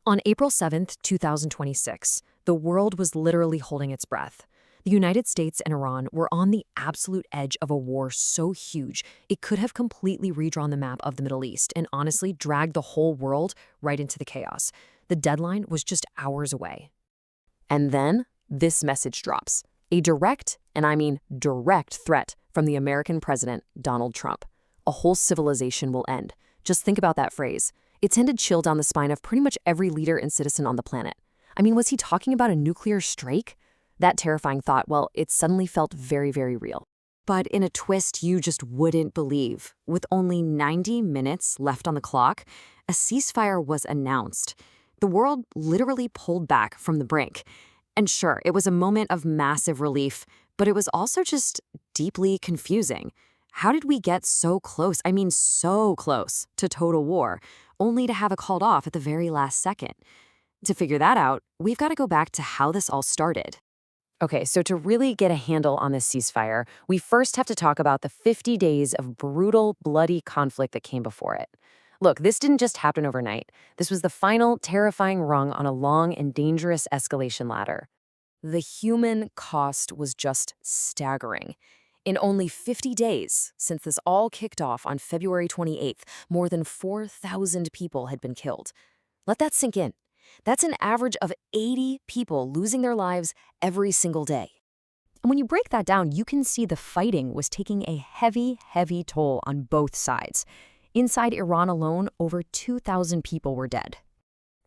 On April 7th, 2026, the world was literally holding its breath. The United States and Iran were on the absolute edge of a war so huge it could have completely redrawn the map of the Middle East and honestly dragged the whole world right into the chaos. The deadline was just hours away. And then this message drops. A direct, and I mean direct, threat from the American president, Donald Trump. A whole civilization will end. Just think about that phrase. It sent a chill down the spine of pretty much every leader and citizen on the planet. I mean, was he talking about a nuclear strike? That terrifying thought, well, it suddenly felt very, very real. But in a twist you just wouldn't believe, with only 90 minutes left on the clock, a ceasefire was announced. The world literally pulled back from the brink. And sure, it was a moment of massive relief, but it was also just deeply confusing. How did we get so close, I mean so close, to total war, only to have it called off at the very last second? To figure that out, we've got to go back to how this all started. Okay, so to really get a handle on this ceasefire, we first have to talk about the 50 days of brutal, bloody conflict that came before it. Look, this didn't just happen overnight. This was the final, terrifying rung on a long and dangerous escalation ladder. The human cost was just staggering. In only 50 days, since this all kicked off on February 28th, more than 4,000 people had been killed. Let that sink in. That's an average of 80 people losing their lives every single day. And when you break that down, you can see the fighting was taking a heavy, heavy toll on both sides. Inside Iran alone, over 2,000 people were dead.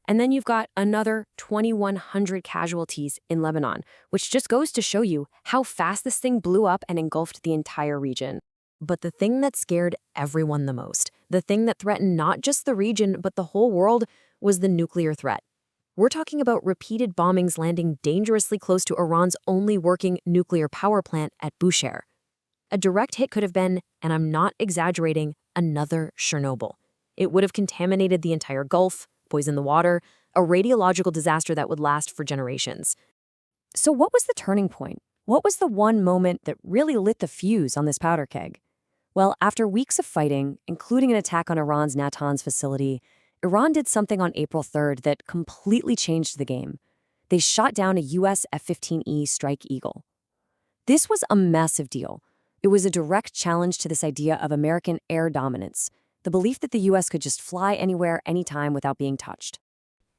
And then you've got another 2,100 casualties in Lebanon, which just goes to show you how fast this thing blew up and engulfed the entire region. But the thing that scared everyone the most, the thing that threatened not just the region but the whole world, was the nuclear threat. We're talking about repeated bombings landing dangerously close to Iran's only working nuclear power plant at Bushehr. A direct hit could have been, and I'm not exaggerating, another Chernobyl. It would have contaminated the entire Gulf, poisoned the water, a radiological disaster that would last for generations. So what was the turning point? What was the one moment that really lit the fuse on this powder keg? Well, after weeks of fighting, including an attack on Iran's Natanz facility, Iran did something on April 3rd that completely changed the game. They shot down a U.S. F-15E Strike Eagle. This was a massive deal. It was a direct challenge to this idea of American air dominance, the belief that the U.S. could just fly anywhere, anytime without being touched.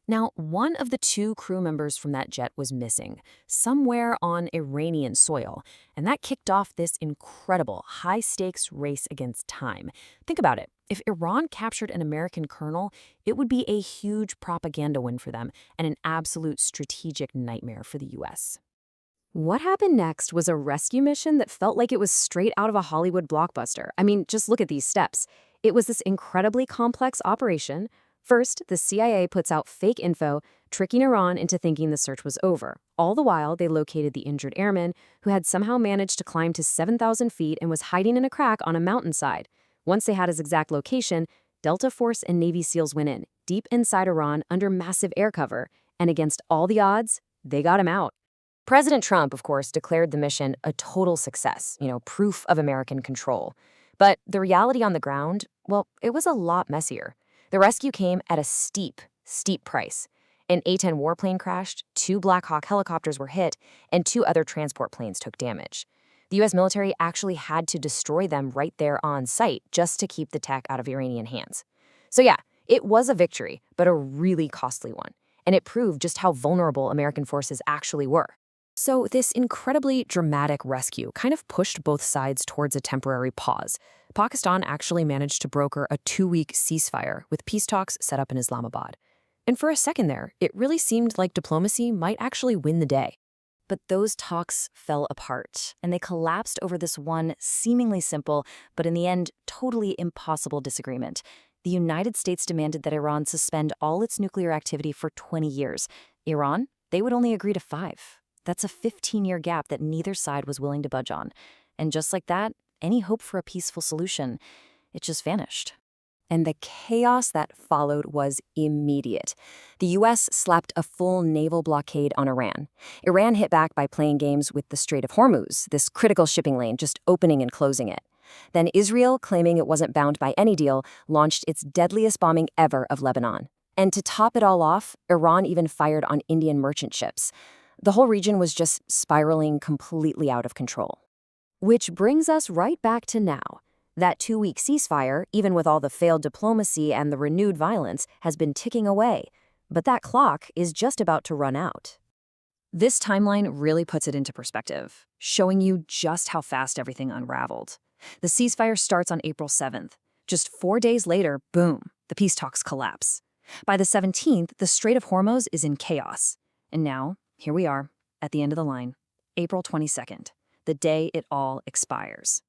Now, one of the two crew members from that jet was missing, somewhere on Iranian soil, and that kicked off this incredible high-stakes race against time. Think about it. If Iran captured an American colonel, it would be a huge propaganda win for them and an absolute strategic nightmare for the U.S. What happened next was a rescue mission that felt like it was straight out of a Hollywood blockbuster. I mean, just look at these steps. It was this incredibly complex operation. First, the CIA puts out fake info, tricking Iran into thinking the search was over. All the while, they located the injured airman, who had somehow managed to climb to 7,000 feet and was hiding in a crack on a mountainside. Once they had his exact location, Delta Force and Navy SEALs went in, deep inside Iran under massive air cover, and against all the odds, they got him out. President Trump, of course, declared the mission a total success, proof of American control. But the reality on the ground, well, it was a lot messier. The rescue came at a steep, steep price. An A-10 warplane crashed, 2 Black Hawk helicopters were hit, and 2 other transport planes took damage. The U.S. military actually had to destroy them right there on site just to keep the tech out of Iranian hands. So yeah, it was a victory, but a really costly one. And it proved just how vulnerable American forces actually were. So this incredibly dramatic rescue kind of pushed both sides towards a temporary pause. Pakistan actually managed to broker a 2-week ceasefire with peace talks set up in Islamabad. And for a second there, it really seemed like diplomacy might actually win the day. But those talks fell apart, and they collapsed over this one seemingly simple, but in the end, totally impossible disagreement. The United States demanded that Iran suspend all its nuclear activity for 20 years. Iran, they would only agree to 5. That's a 15-year gap that neither side was willing to budge on. And just like that, any hope for a peaceful solution, it just vanished. And the chaos that followed was immediate. The U.S. slapped a full naval blockade on Iran. Iran hit back by playing games with the Strait of Hormuz, this critical shipping lane, just opening and closing it. Then Israel, claiming it wasn't bound by any deal, launched its deadliest bombing ever of Lebanon. And to top it all off, Iran even fired on Indian merchant ships. The whole region was just spiraling completely out of control. Which brings us right back to now. That 2-week ceasefire, even with all the failed diplomacy and the renewed violence, has been ticking away. But that clock is just about to run out. This timeline really puts it into perspective, showing you just how fast everything unraveled. The ceasefire starts on April 7th. Just 4 days later, boom, the peace talks collapse. By the 17th, the Strait of Hormuz is in chaos. And now, here we are, at the end of the line, April 22nd, the day it all expires.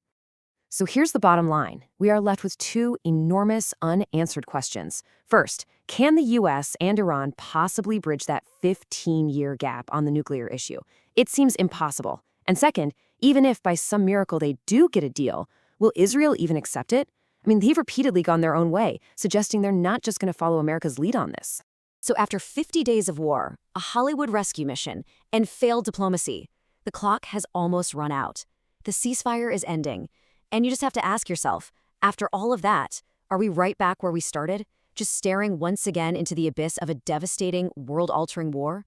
So here's the bottom line. We are left with two enormous unanswered questions. First, can the US and Iran possibly bridge that 15-year gap on the nuclear issue? It seems impossible. And second, even if by some miracle they do get a deal, will Israel even accept it? I mean, they've repeatedly gone their own way, suggesting they're not just going to follow America's lead on this. So after 50 days of war, a Hollywood rescue mission, and failed diplomacy, the clock has almost run out. The ceasefire is ending. And you just have to ask yourself, after all of that, are we right back where we started? Just staring once again into the abyss of a devastating, world-altering war?